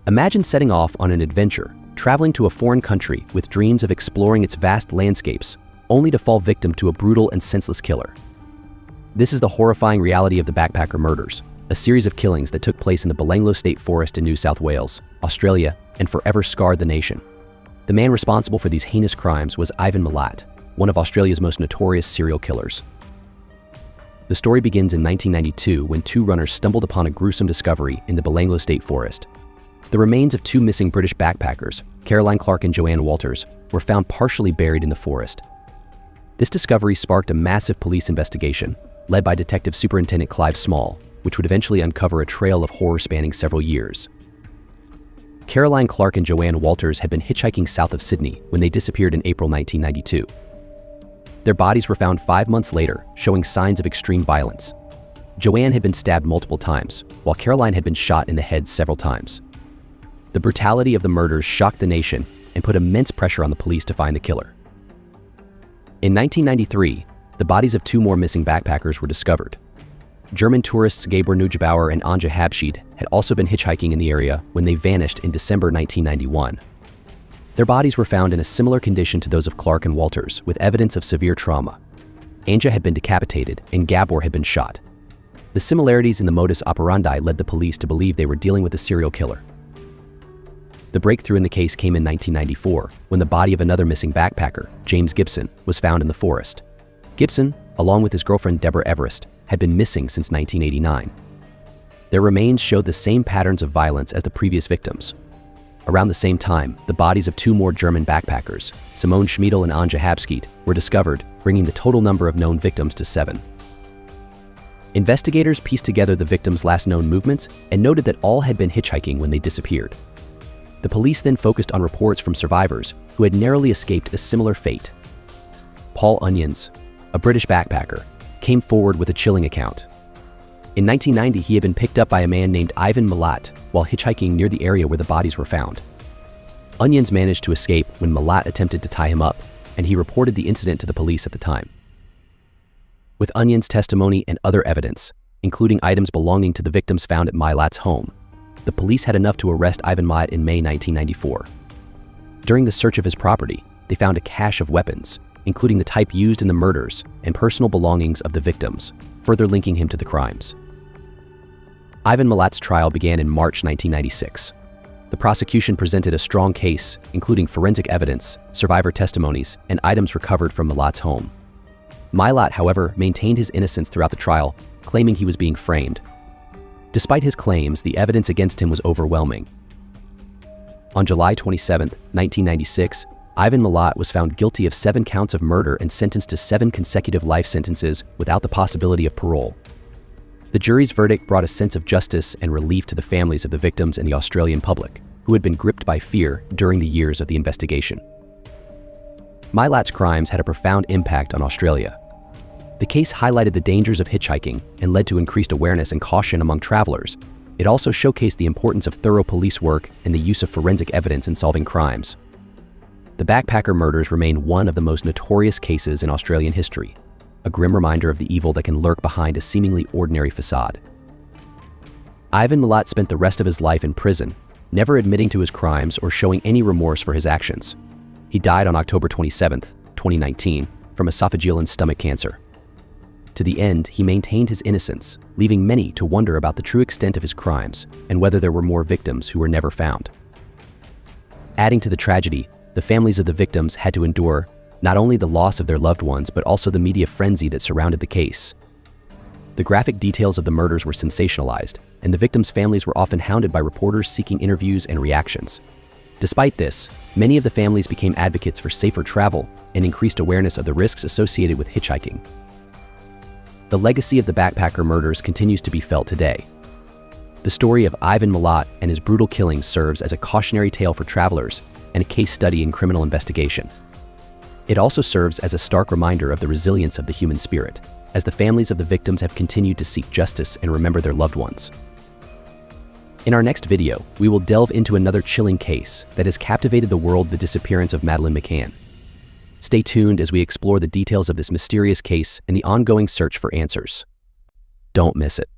Imagine setting off on an adventure, traveling to a foreign country with dreams of exploring its vast landscapes, only to fall victim to a brutal and senseless killer. This is the horrifying reality of the backpacker murders, a series of killings that took place in the Belanglo State Forest in New South Wales, Australia, and forever scarred the nation. The man responsible for these heinous crimes was Ivan Milat, one of Australia's most notorious serial killers. The story begins in 1992 when two runners stumbled upon a gruesome discovery in the Belanglo State Forest. The remains of two missing British backpackers, Caroline Clark and Joanne Walters, were found partially buried in the forest. This discovery sparked a massive police investigation, led by Detective Superintendent Clive Small, which would eventually uncover a trail of horror spanning several years. Caroline Clark and Joanne Walters had been hitchhiking south of Sydney when they disappeared in April 1992. Their bodies were found 5 months later, showing signs of extreme violence. Joanne had been stabbed multiple times, while Caroline had been shot in the head several times. The brutality of the murders shocked the nation and put immense pressure on the police to find the killer. In 1993, the bodies of two more missing backpackers were discovered. German tourists Gabor Neugebauer and Anja Habschied had also been hitchhiking in the area when they vanished in December 1991. Their bodies were found in a similar condition to those of Clark and Walters, with evidence of severe trauma. Anja had been decapitated and Gabor had been shot. The similarities in the modus operandi led the police to believe they were dealing with a serial killer. The breakthrough in the case came in 1994, when the body of another missing backpacker, James Gibson, was found in the forest. Gibson, along with his girlfriend Deborah Everest, had been missing since 1989. Their remains showed the same patterns of violence as the previous victims. Around the same time, the bodies of two more German backpackers, Simone Schmiedel and Anja Habschied, were discovered, bringing the total number of known victims to 7. Investigators pieced together the victims' last known movements and noted that all had been hitchhiking when they disappeared. The police then focused on reports from survivors who had narrowly escaped a similar fate. Paul Onions, a British backpacker, came forward with a chilling account. In 1990, he had been picked up by a man named Ivan Milat while hitchhiking near the area where the bodies were found. Onions managed to escape when Milat attempted to tie him up, and he reported the incident to the police at the time. With Onions' testimony and other evidence, including items belonging to the victims found at Milat's home, the police had enough to arrest Ivan Milat in May 1994. During the search of his property, they found a cache of weapons, including the type used in the murders and personal belongings of the victims, further linking him to the crimes. Ivan Milat's trial began in March 1996. The prosecution presented a strong case, including forensic evidence, survivor testimonies, and items recovered from Milat's home. Milat, however, maintained his innocence throughout the trial, claiming he was being framed. Despite his claims, the evidence against him was overwhelming. On July 27, 1996, Ivan Milat was found guilty of 7 counts of murder and sentenced to 7 consecutive life sentences without the possibility of parole. The jury's verdict brought a sense of justice and relief to the families of the victims and the Australian public, who had been gripped by fear during the years of the investigation. Milat's crimes had a profound impact on Australia. The case highlighted the dangers of hitchhiking and led to increased awareness and caution among travelers. It also showcased the importance of thorough police work and the use of forensic evidence in solving crimes. The backpacker murders remain one of the most notorious cases in Australian history, a grim reminder of the evil that can lurk behind a seemingly ordinary facade. Ivan Milat spent the rest of his life in prison, never admitting to his crimes or showing any remorse for his actions. He died on October 27, 2019, from esophageal and stomach cancer. To the end, he maintained his innocence, leaving many to wonder about the true extent of his crimes and whether there were more victims who were never found. Adding to the tragedy, the families of the victims had to endure not only the loss of their loved ones, but also the media frenzy that surrounded the case. The graphic details of the murders were sensationalized, and the victims' families were often hounded by reporters seeking interviews and reactions. Despite this, many of the families became advocates for safer travel and increased awareness of the risks associated with hitchhiking. The legacy of the backpacker murders continues to be felt today. The story of Ivan Milat and his brutal killings serves as a cautionary tale for travelers and a case study in criminal investigation. It also serves as a stark reminder of the resilience of the human spirit, as the families of the victims have continued to seek justice and remember their loved ones. In our next video, we will delve into another chilling case that has captivated the world: the disappearance of Madeleine McCann. Stay tuned as we explore the details of this mysterious case and the ongoing search for answers. Don't miss it.